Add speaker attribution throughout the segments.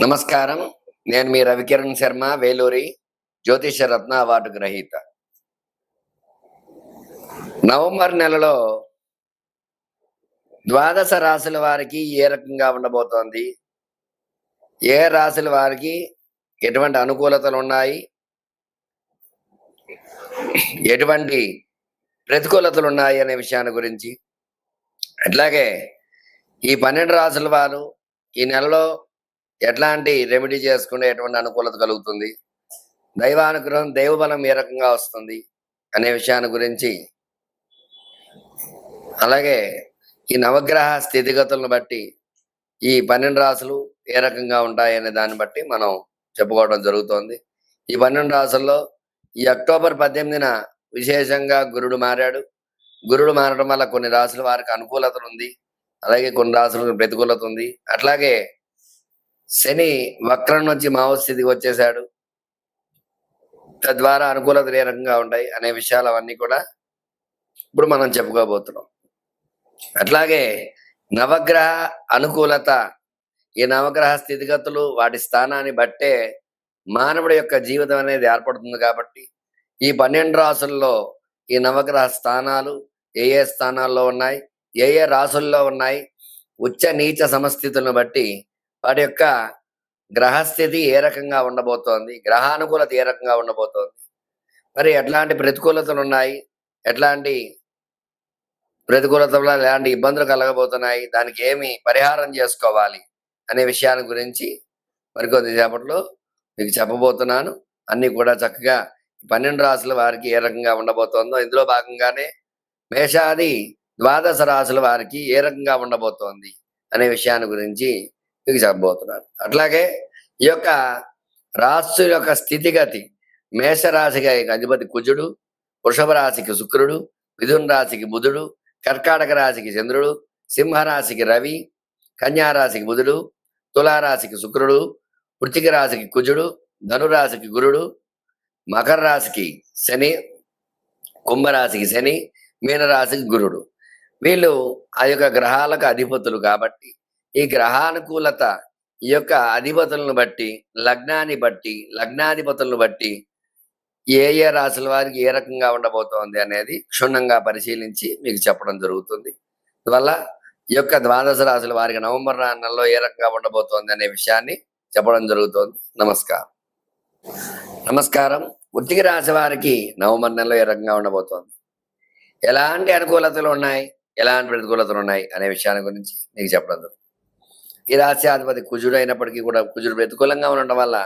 Speaker 1: నమస్కారం. నేను మీ రవికిరణ్ శర్మ, వేలూరి జ్యోతిష రత్న అవార్డు గ్రహీత. నవంబర్ నెలలో ద్వాదశ రాశుల వారికి ఏ రకంగా ఉండబోతోంది? ఏ రాశుల వారికి ఎటువంటి అనుకూలతలు ఉన్నాయి? ఎటువంటి ప్రతికూలతలు ఉన్నాయి అనే విషయాన్ని గురించి, అట్లాగే ఈ 12 రాశుల వారు ఈ నెలలో ఎట్లాంటి రెమెడీ చేసుకుంటే ఎటువంటి అనుకూలత కలుగుతుంది, దైవానుగ్రహం దైవబలం ఏ రకంగా వస్తుంది అనే విషయాన్ని గురించి, అలాగే ఈ నవగ్రహ స్థితిగతులను బట్టి ఈ 12 రాశులు ఏ రకంగా ఉంటాయనే దాన్ని బట్టి మనం చెప్పుకోవడం జరుగుతోంది. ఈ 12 రాశుల్లో ఈ అక్టోబర్ 18న విశేషంగా గురుడు మారాడు. గురుడు మారడం వల్ల కొన్ని రాశుల వారికి అనుకూలత ఉంది, అలాగే కొన్ని రాశులకు ప్రతికూలత ఉంది. అట్లాగే శని వక్రం నుంచి మావస్థితికి వచ్చేసాడు. తద్వారా అనుకూలతలు ఏ రకంగా ఉంటాయి అనే విషయాలు అవన్నీ కూడా ఇప్పుడు మనం చెప్పుకోబోతున్నాం. అట్లాగే నవగ్రహ అనుకూలత, ఈ నవగ్రహ స్థితిగతులు వాటి స్థానాన్ని బట్టే మానవుడి యొక్క జీవితం అనేది ఏర్పడుతుంది. కాబట్టి ఈ 12 రాసుల్లో ఈ నవగ్రహ స్థానాలు ఏ ఏ స్థానాల్లో ఉన్నాయి, ఏ ఏ రాసుల్లో ఉన్నాయి, ఉచ్చ నీచ సమస్థితులను బట్టి వాటి యొక్క గ్రహస్థితి ఏ రకంగా ఉండబోతోంది, గ్రహానుకూలత ఏ రకంగా ఉండబోతోంది, మరి ఎట్లాంటి ప్రతికూలతలు ఉన్నాయి, ఎట్లాంటి ప్రతికూలతల వల్ల ఎలాంటి ఇబ్బందులు కలగబోతున్నాయి, దానికి ఏమి పరిహారం చేసుకోవాలి అనే విషయాన్ని గురించి మరికొద్ది సేపట్లో మీకు చెప్పబోతున్నాను. అన్ని కూడా చక్కగా 12 రాశుల వారికి ఏ రకంగా ఉండబోతోందో, ఇందులో భాగంగానే మేషాది ద్వాదశ రాశుల వారికి ఏ రకంగా ఉండబోతోంది అనే విషయాన్ని గురించి మీకు చెప్పబోతున్నాను. అట్లాగే ఈ యొక్క రాశి యొక్క స్థితిగతి, మేషరాశికి అధిపతి కుజుడు, వృషభ రాశికి శుక్రుడు, మిథున రాశికి బుధుడు, కర్కాటక రాశికి చంద్రుడు, సింహరాశికి రవి, కన్యారాశికి బుధుడు, తులారాశికి శుక్రుడు, వృశ్చిక రాశికి కుజుడు, ధనురాశికి గురుడు, మకర రాశికి శని, కుంభరాశికి శని, మీనరాశికి గురుడు. వీళ్ళు ఆ యొక్క గ్రహాలకు అధిపతులు. కాబట్టి ఈ గ్రహానుకూలత ఈ యొక్క అధిపతులను బట్టి, లగ్నాన్ని బట్టి, లగ్నాధిపతులను బట్టి ఏ ఏ రాశుల వారికి ఏ రకంగా ఉండబోతోంది అనేది క్షుణ్ణంగా పరిశీలించి మీకు చెప్పడం జరుగుతుంది. అందువల్ల ఈ యొక్క ద్వాదశ రాశుల వారికి నవంబర్ నెలలో ఏ రకంగా ఉండబోతోంది అనే విషయాన్ని చెప్పడం జరుగుతోంది. నమస్కారం. వృశ్చిక రాశి వారికి నవంబర్ నెలలో ఏ రకంగా ఉండబోతోంది, ఎలాంటి అనుకూలతలు ఉన్నాయి, ఎలాంటి ప్రతికూలతలు ఉన్నాయి అనే విషయాన్ని గురించి మీకు చెప్పడం జరుగుతుంది. ఈ రాశ్యాధిపతి కుజుడు అయినప్పటికీ కూడా కుజుడు ప్రతికూలంగా ఉండడం వల్ల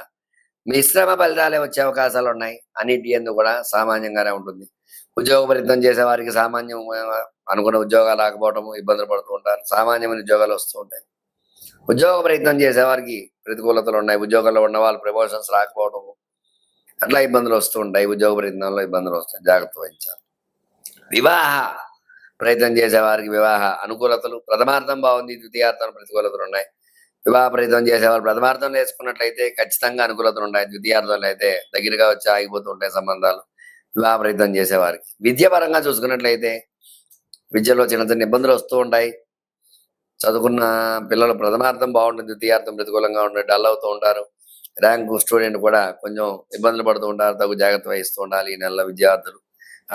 Speaker 1: మిశ్రమ ఫలితాలే వచ్చే అవకాశాలు ఉన్నాయి. అన్నిటి ఎందుకు కూడా సామాన్యంగానే ఉంటుంది. ఉద్యోగ ప్రయత్నం చేసే వారికి సామాన్యం అనుకున్న ఉద్యోగాలు రాకపోవటము, ఇబ్బందులు పడుతూ ఉంటారు. సామాన్యమైన ఉద్యోగాలు వస్తూ ఉంటాయి. ఉద్యోగ ప్రయత్నం చేసే వారికి ప్రతికూలతలు ఉన్నాయి. ఉద్యోగంలో ఉన్న వాళ్ళు ప్రమోషన్స్ రాకపోవటము, అట్లా ఇబ్బందులు వస్తూ ఉంటాయి. ఉద్యోగ ప్రయత్నంలో ఇబ్బందులు వస్తాయి, జాగ్రత్త వహించాలి. వివాహ ప్రయత్నం చేసే వారికి వివాహ అనుకూలతలు, ప్రథమార్థం బాగుంది, ద్వితీయార్థం ప్రతికూలతలు ఉన్నాయి. వివాహ ప్రయత్నం చేసేవాళ్ళు ప్రథమార్థం వేసుకున్నట్లయితే ఖచ్చితంగా అనుకూలతలు ఉంటాయి. ద్వితీయార్థంలో అయితే దగ్గరగా వచ్చి ఆగిపోతూ ఉంటాయి సంబంధాలు. వివాహ ప్రయత్నం చేసేవారికి విద్య పరంగా చూసుకున్నట్లయితే విద్యలో చిన్న చిన్న ఇబ్బందులు వస్తూ ఉంటాయి. చదువుకున్న పిల్లలు ప్రథమార్థం బాగుంటుంది, ద్వితీయార్థం ప్రతికూలంగా ఉంటుంది, డల్ అవుతూ ఉంటారు. ర్యాంకు స్టూడెంట్ కూడా కొంచెం ఇబ్బందులు పడుతూ ఉంటారు, తగు జాగ్రత్త వహిస్తూ ఉండాలి ఈ నెలలో విద్యార్థులు.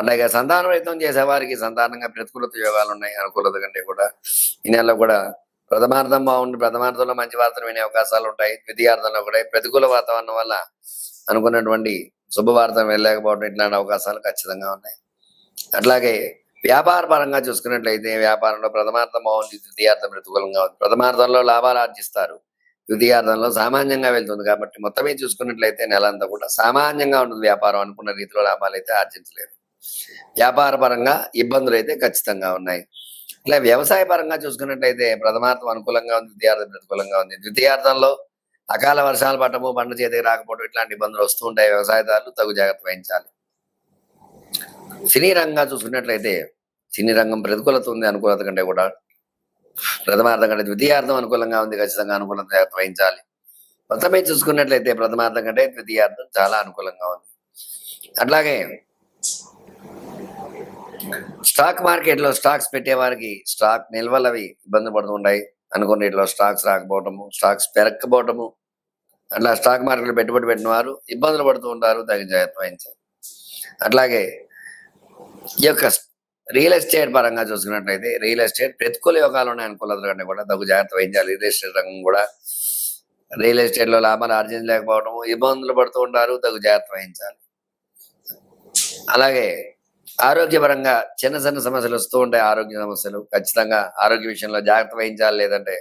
Speaker 1: అలాగే సంతాన ప్రయత్నం చేసేవారికి సంతానంగా ప్రతికూలత యోగాలు ఉన్నాయి. అనుకూలత కంటే కూడా ఈ నెలలో కూడా ప్రథమార్థం బాగుండి ప్రథమార్థంలో మంచి వార్తలు వినే అవకాశాలు ఉంటాయి. ద్వితీయార్థంలో కూడా ప్రతికూల వాతావరణం వల్ల అనుకున్నటువంటి శుభవార్త వెళ్ళలేకపోవడం, ఇట్లాంటి అవకాశాలు ఖచ్చితంగా ఉన్నాయి. అట్లాగే వ్యాపార పరంగా చూసుకున్నట్లయితే వ్యాపారంలో ప్రథమార్థం బాగుంది, ద్వితీయార్థం ప్రతికూలంగా ఉంది. ప్రథమార్థంలో లాభాలు ఆర్జిస్తారు, ద్వితీయార్థంలో సామాన్యంగా వెళ్తుంది. కాబట్టి మొత్తమే చూసుకున్నట్లయితే నెల అంతా కూడా సామాన్యంగా ఉంటుంది. వ్యాపారం అనుకున్న రీతిలో లాభాలు అయితే ఆర్జించలేదు. వ్యాపార పరంగా ఇబ్బందులు అయితే ఖచ్చితంగా ఉన్నాయి. ఇలా వ్యవసాయ పరంగా చూసుకున్నట్లయితే ప్రథమార్థం అనుకూలంగా ఉంది, ద్వితీయార్థం ప్రతికూలంగా ఉంది. ద్వితీయార్థంలో అకాల వర్షాలు పడటము, పంట చేతికి రాకపోవడం, ఇట్లాంటి ఇబ్బందులు వస్తూ ఉంటాయి. వ్యవసాయదారులు తగు జాగ్రత్త వహించాలి. సినీ రంగంగా చూసుకున్నట్లయితే సినీ రంగం ప్రతికూలత ఉంది, అనుకూలత కంటే కూడా ప్రథమార్థం కంటే ద్వితీయార్థం అనుకూలంగా ఉంది. ఖచ్చితంగా అనుకూలత జాగ్రత్త వహించాలి. మొత్తమే చూసుకున్నట్లయితే ప్రథమార్థం కంటే ద్వితీయార్థం చాలా అనుకూలంగా ఉంది. అట్లాగే స్టాక్ మార్కెట్ లో స్టాక్స్ పెట్టే వారికి స్టాక్ నిల్వలు అవి ఇబ్బంది పడుతూ ఉంటాయి. అనుకున్న రేట్లో స్టాక్స్ రాకపోవటము, స్టాక్స్ పెరగకపోవటము, అట్లా స్టాక్ మార్కెట్లో పెట్టుబడి పెట్టిన వారు ఇబ్బందులు పడుతూ ఉంటారు, తగిన జాగ్రత్త వహించాలి. అట్లాగే ఈ యొక్క రియల్ ఎస్టేట్ పరంగా చూసుకున్నట్లయితే రియల్ ఎస్టేట్ ప్రతికూల యోగాలు ఉన్నాయి, అనుకూలతల కంటే కూడా తగు జాగ్రత్త వహించాలి. రియల్ ఎస్టేట్ రంగం కూడా రియల్ ఎస్టేట్లో లాభాలు ఆర్జించలేకపోవడం, ఇబ్బందులు పడుతూ ఉంటారు, తగు జాగ్రత్త వహించాలి. అలాగే ఆరోగ్యపరంగా చిన్న చిన్న సమస్యలు వస్తూ ఉంటాయి. ఆరోగ్య సమస్యలు ఖచ్చితంగా ఆరోగ్య విషయంలో జాగ్రత్త వహించాలి, లేదంటే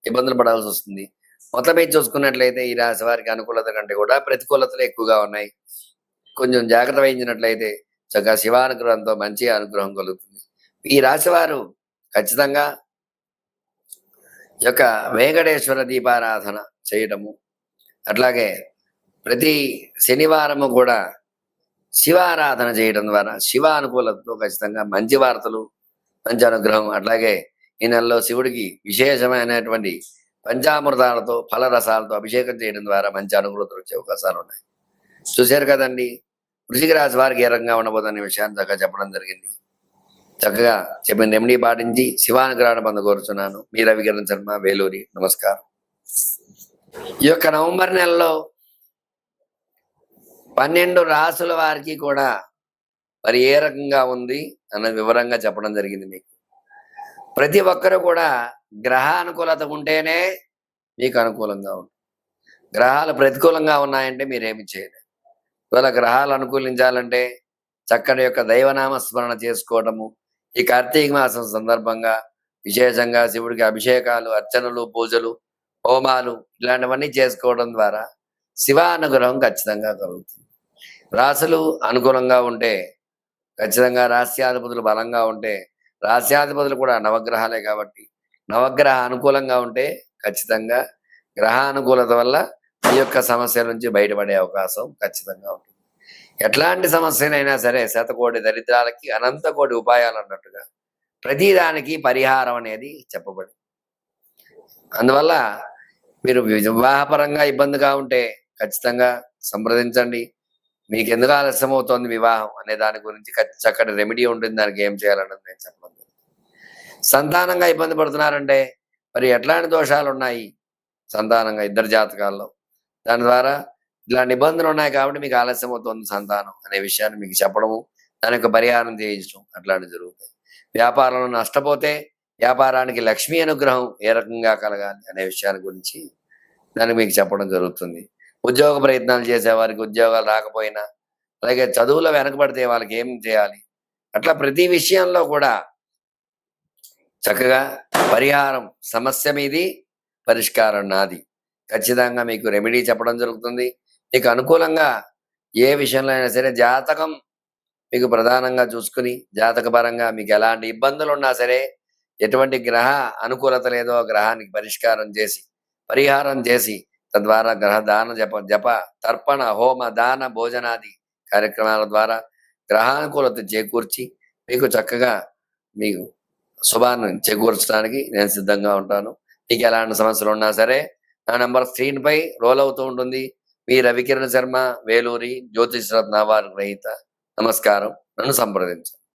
Speaker 1: ఇబ్బందులు పడాల్సి వస్తుంది. మొత్తం మీద చూసుకున్నట్లయితే ఈ రాశి వారికి అనుకూలత కంటే కూడా ప్రతికూలతలు ఎక్కువగా ఉన్నాయి. కొంచెం జాగ్రత్త వహించినట్లయితే చక్కగా శివానుగ్రహంతో మంచి అనుగ్రహం కలుగుతుంది. ఈ రాశి వారు ఖచ్చితంగా ఈ యొక్క వెంకటేశ్వర దీపారాధన చేయటము, అట్లాగే ప్రతి శనివారము కూడా శివారాధన చేయడం ద్వారా శివ అనుకూలతతో ఖచ్చితంగా మంచి వార్తలు, మంచి అనుగ్రహం. అట్లాగే ఈ నెలలో శివుడికి విశేషమైనటువంటి పంచామృతాలతో ఫలరసాలతో అభిషేకం చేయడం ద్వారా మంచి అనుకూలతలు వచ్చే అవకాశాలు ఉన్నాయి. చూశారు కదండి, వృశ్చిక రాశి వారికి ఏ రకంగా ఉండబోదనే విషయాన్ని చక్కగా చెప్పడం జరిగింది. చక్కగా చెప్పిన రెమెడీ పాటించి శివానుగ్రహాన్ని పొందకోరుచున్నాను. మీ రవికిరణ్ శర్మ, వేలూరి. నమస్కారం. ఈ యొక్క నవంబర్ నెలలో 12 రాసుల వారికి కూడా మరి ఏ రకంగా ఉంది అన్న వివరంగా చెప్పడం జరిగింది మీకు. ప్రతి ఒక్కరు కూడా గ్రహ అనుకూలత ఉంటేనే మీకు అనుకూలంగా ఉంటుంది. గ్రహాలు ప్రతికూలంగా ఉన్నాయంటే మీరేమి చేయలేరు. ఇవాళ గ్రహాలు అనుకూలించాలంటే చక్కని యొక్క దైవనామ స్మరణ చేసుకోవటము, ఈ కార్తీక మాసం సందర్భంగా విశేషంగా శివుడికి అభిషేకాలు, అర్చనలు, పూజలు, హోమాలు ఇలాంటివన్నీ చేసుకోవడం ద్వారా శివానుగ్రహం ఖచ్చితంగా కలుగుతుంది. రాశులు అనుకూలంగా ఉంటే ఖచ్చితంగా రాస్యాధిపతులు బలంగా ఉంటే, రాస్యాధిపతులు కూడా నవగ్రహాలే కాబట్టి నవగ్రహ అనుకూలంగా ఉంటే ఖచ్చితంగా గ్రహ అనుకూలత వల్ల ఈ యొక్క సమస్యల నుంచి బయటపడే అవకాశం ఖచ్చితంగా ఉంటుంది. ఎట్లాంటి సమస్యనైనా సరే శతకోటి దరిద్రాలకి అనంత కోటి ఉపాయాలు అన్నట్టుగా ప్రతిదానికి పరిహారం అనేది చెప్పబడి, అందువల్ల మీరు వివాహపరంగా ఇబ్బందిగా ఉంటే ఖచ్చితంగా సంప్రదించండి. మీకు ఎందుకు ఆలస్యం అవుతోంది వివాహం అనే దాని గురించి చక్కటి రెమెడీ ఉంటుంది, దానికి ఏం చేయాలన్నది నేను చెప్పడం జరుగుతుంది. సంతానంగా ఇబ్బంది పడుతున్నారంటే మరి ఎట్లాంటి దోషాలు ఉన్నాయి సంతానంగా ఇద్దరు జాతకాల్లో, దాని ద్వారా ఇలాంటి ఇబ్బందులు ఉన్నాయి కాబట్టి మీకు ఆలస్యం అవుతుంది సంతానం అనే విషయాన్ని మీకు చెప్పడము, దాని యొక్క పరిహారం చేయించడం అట్లాంటివి జరుగుతాయి. వ్యాపారంలో నష్టపోతే వ్యాపారానికి లక్ష్మీ అనుగ్రహం ఏ రకంగా కలగాలి అనే విషయాన్ని గురించి దానికి మీకు చెప్పడం జరుగుతుంది. ఉద్యోగ ప్రయత్నాలు చేసేవారికి ఉద్యోగాలు రాకపోయినా, అలాగే చదువులో వెనకబడితే వాళ్ళకి ఏం చేయాలి, అట్లా ప్రతి విషయంలో కూడా చక్కగా పరిహారం సమస్య మీది, పరిష్కారం నాది. ఖచ్చితంగా మీకు రెమెడీ చెప్పడం జరుగుతుంది. మీకు అనుకూలంగా ఏ విషయంలో అయినా సరే జాతకం మీకు ప్రధానంగా చూసుకుని జాతకపరంగా మీకు ఎలాంటి ఇబ్బందులు ఉన్నా సరే, ఎటువంటి గ్రహ అనుకూలత లేదో ఆ గ్రహానికి పరిహారం చేసి తద్వారా గ్రహ దాన జప తర్పణ హోమ దాన భోజనాది కార్యక్రమాల ద్వారా గ్రహానుకూలత చేకూర్చి మీకు చక్కగా మీకు శుభాన్ని చేకూర్చడానికి నేను సిద్ధంగా ఉంటాను. మీకు ఎలాంటి సమస్యలు ఉన్నా సరే నా నంబర్ స్క్రీన్ పై రోల్ అవుతూ ఉంటుంది. మీ రవికిరణ్ శర్మ, వేలూరి, జ్యోతిష్ రత్న వారి గ్రహీత. నమస్కారం. నన్ను సంప్రదించండి.